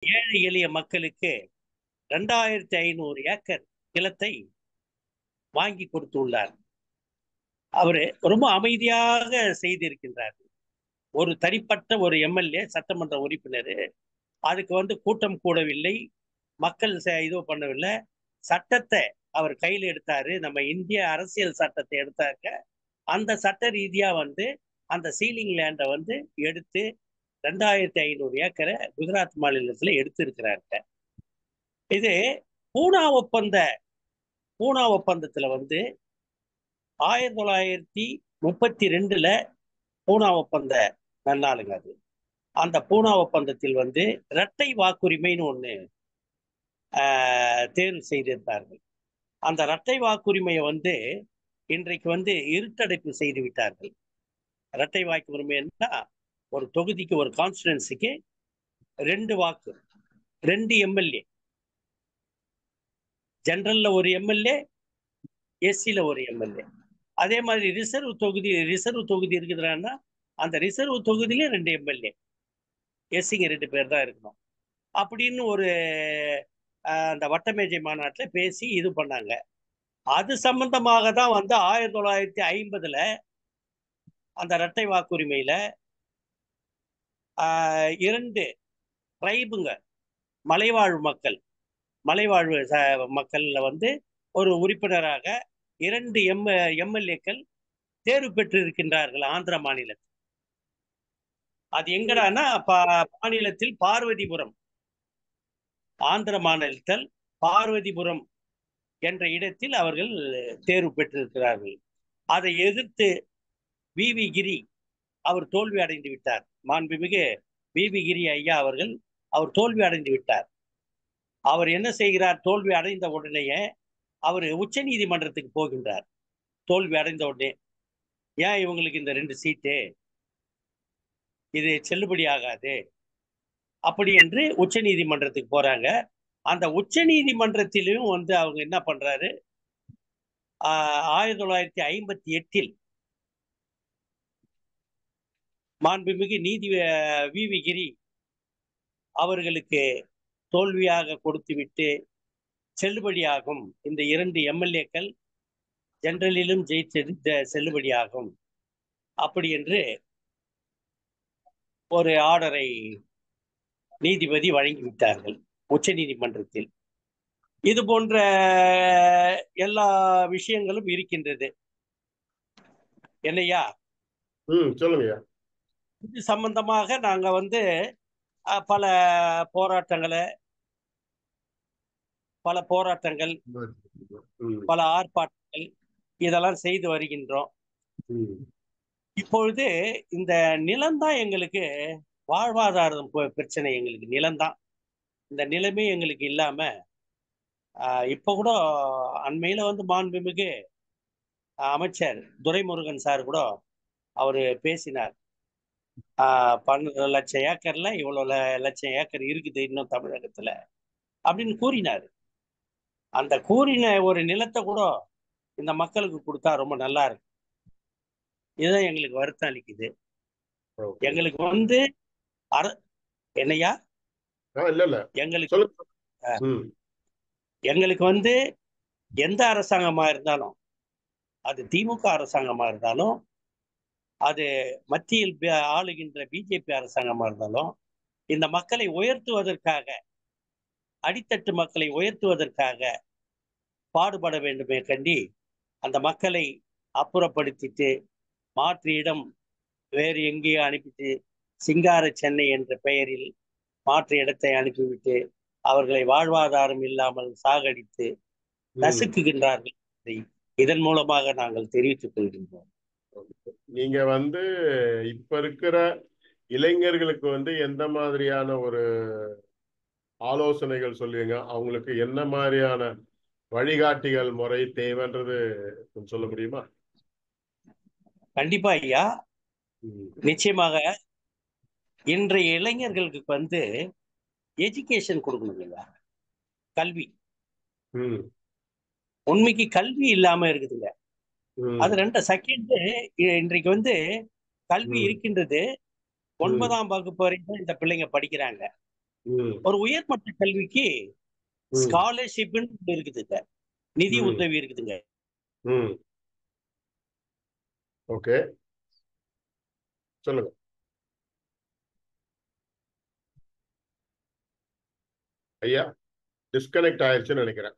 ஏழை எளிய மக்களுக்கு 2500 ஏக்கர் நிலத்தை வாங்கி கொடுத்துள்ளார். அவரு ரொம்ப அமைதியாக செய்திருக்கின்றார். ஒரு தனிப்பட்ட ஒரு எம்எல்ஏ சட்டமன்ற உறுப்பினர் அதுக்கு கூட்டம் கூடவில்லை, மக்கள் இது பண்ணவில்லை. சட்டத்தை அவர் கையில் எடுத்தாரு. நம்ம இந்திய அரசியல் சட்டத்தை எடுத்தாக்க அந்த சட்ட ரீதியா அந்த சீலிங் லேண்டை எடுத்து 2500 ஏக்கரை குஜராத் மாநிலத்தில் எடுத்து இருக்கிறாங்க. இது பூனா ஒப்பந்த பூனா ஒப்பந்தத்துல 1932 பூனா ஒப்பந்த நன்னாளுங்க அது. அந்த பூனா ஒப்பந்தத்தில் இரட்டை வாக்குரிமைன்னு ஒண்ணு தேர்வு செய்திருந்தார்கள். அந்த இரட்டை வாக்குரிமையை இன்றைக்கு இருட்டடைப்பு செய்து விட்டார்கள். இரட்டை வாக்குரிமை என்ன, ஒரு தொகுதிக்கு ஒரு கான்ஸ்டிடுவன்சிக்கு 2 வாக்கு, 2 எம்எல்ஏ, ஜெனரல்ல ஒரு எம்எல்ஏ, எஸ்சில ஒரு எம்எல்ஏ. அதே மாதிரி ரிசர்வ் தொகுதி இருக்குதுன்னா அந்த ரிசர்வ் தொகுதியிலே 2 எம்எல்ஏ, எஸ்சிங்க 2 பேர் தான் இருக்கணும் அப்படின்னு ஒரு அந்த வட்டமேஜை மாநாட்டில் பேசி இது பண்ணாங்க. அது சம்பந்தமாக தான் 1950 அந்த இரட்டை வாக்குரிமையில 2 ட்ரைபுங்க, மலைவாழ்வு மக்கள்ல ஒரு உறுப்பினராக 2 எம்எல்ஏக்கள் தேர்வு பெற்று இருக்கின்றார்கள் ஆந்திர மாநிலத்தில். அது எங்கடானா மாநிலத்தில் பார்வதிபுரம், ஆந்திர மாநிலத்தில் பார்வதிபுரம் என்ற இடத்தில் அவர்கள் தேர்வு பெற்றிருக்கிறார்கள். அதை எதிர்த்து வி.வி. கிரி அவர் தோல்வி அடைந்து விட்டார். மாண்புமிகு வி.வி. கிரி ஐயா அவர் தோல்வி அடைந்து விட்டார். அவர் என்ன செய்கிறார், தோல்வி அடைந்த உடனேயே அவர் உச்ச நீதிமன்றத்துக்கு போகின்றார். தோல்வி அடைந்த உடனே, ஏன் இவங்களுக்கு இந்த 2 சீட்டு, இது செல்லுபடி ஆகாது அப்படி என்று உச்ச நீதிமன்றத்துக்கு போறாங்க. அந்த உச்ச நீதிமன்றத்திலும் அவங்க என்ன பண்றாரு, 1958 மாண்புமிகு நீதி வி.வி. கிரி அவர்களுக்கு தோல்வியாக கொடுத்துவிட்டு செல்லுபடியாகும், இந்த 2 எம்எல்ஏக்கள் ஜெனரலிலும் ஜெயிச்சது செல்லுபடியாகும் அப்படி என்று ஒரு ஆர்டரை நீதிபதி வழங்கிவிட்டார்கள் உச்ச நீதிமன்றத்தில். இது போன்ற எல்லா விஷயங்களும் இருக்கின்றது இல்லையா? சொல்லுங்க. இது சம்பந்தமாக நாங்க பல போராட்டங்கள், பல ஆர்ப்பாட்டங்கள் இதெல்லாம் செய்து வருகின்றோம். இப்பொழுது இந்த நிலம்தான் எங்களுக்கு வாழ்வாதாரம் பிரச்சனை. எங்களுக்கு நிலம்தான், இந்த நிலமே எங்களுக்கு இல்லாம இப்ப கூட அண்மையில மாண்புமிகு அமைச்சர் துரைமுருகன் சார் கூட அவரு பேசினார். 12 லட்சம் ஏக்கர்ல இவ்வளவு லட்சம் ஏக்கர் இருக்குது இன்னும் தமிழகத்துல அப்படின்னு கூறினார். அந்த கூறின ஒரு நிலத்தை கூட இந்த மக்களுக்கு கொடுத்தா ரொம்ப நல்லா இருக்கு. இதுதான் எங்களுக்கு வருத்தம் அளிக்குது. எங்களுக்கு என்னையா எங்களுக்கு எந்த அரசாங்கமா இருந்தாலும், அது திமுக அரசாங்கமா இருந்தாலும், அது மத்தியில் ஆளுகின்ற பிஜேபி அரசாங்கமா இருந்தாலும், இந்த மக்களை உயர்த்துவதற்காக, அடித்தட்டு மக்களை உயர்த்துவதற்காக பாடுபட வேண்டுமே கண்டி அந்த மக்களை அப்புறப்படுத்திட்டு மாற்று இடம் வேறு எங்கேயோ அனுப்பிட்டு சிங்கார சென்னை என்ற பெயரில் மாற்று இடத்தை அனுப்பிவிட்டு அவர்களை வாழ்வாதாரம் இல்லாமல் சாகடித்து நசுக்குகின்றார்கள். இதன் மூலமாக நாங்கள் தெரிவித்துக் கொள்கின்றோம். நீங்க இப்ப இருக்கிற இளைஞர்களுக்கு எந்த மாதிரியான ஒரு ஆலோசனைகள் சொல்லுவீங்க? அவங்களுக்கு என்ன மாதிரியான வழிகாட்டிகள் முறை தேவைன்றது சொல்ல முடியுமா? கண்டிப்பா ஐயா, நிச்சயமாக. இன்றைய இளைஞர்களுக்கு எஜுகேஷன் கொடுக்கணும் இல்லையா, கல்வி. உண்மைக்கு கல்வி இல்லாம இருக்குதுங்க. அது 2 செகண்ட். இன்றைக்கு கல்வி இருக்கின்றது. 9ஆம் வகுப்பு வரைக்கும் இந்த பிள்ளைங்க படிக்கிறாங்க. ம், ஒரு உயர்மட்ட கல்விக்கு ம், ஸ்காலர்ஷிப்னு இருக்குதுங்க, நிதி ம், உதவி இருக்குதுங்க. ம். ஓகே, சொல்லுங்க. ஐயா, டிஸ்கனெக்ட் ஆயிருச்சுன்னு நினைக்கிறேன்.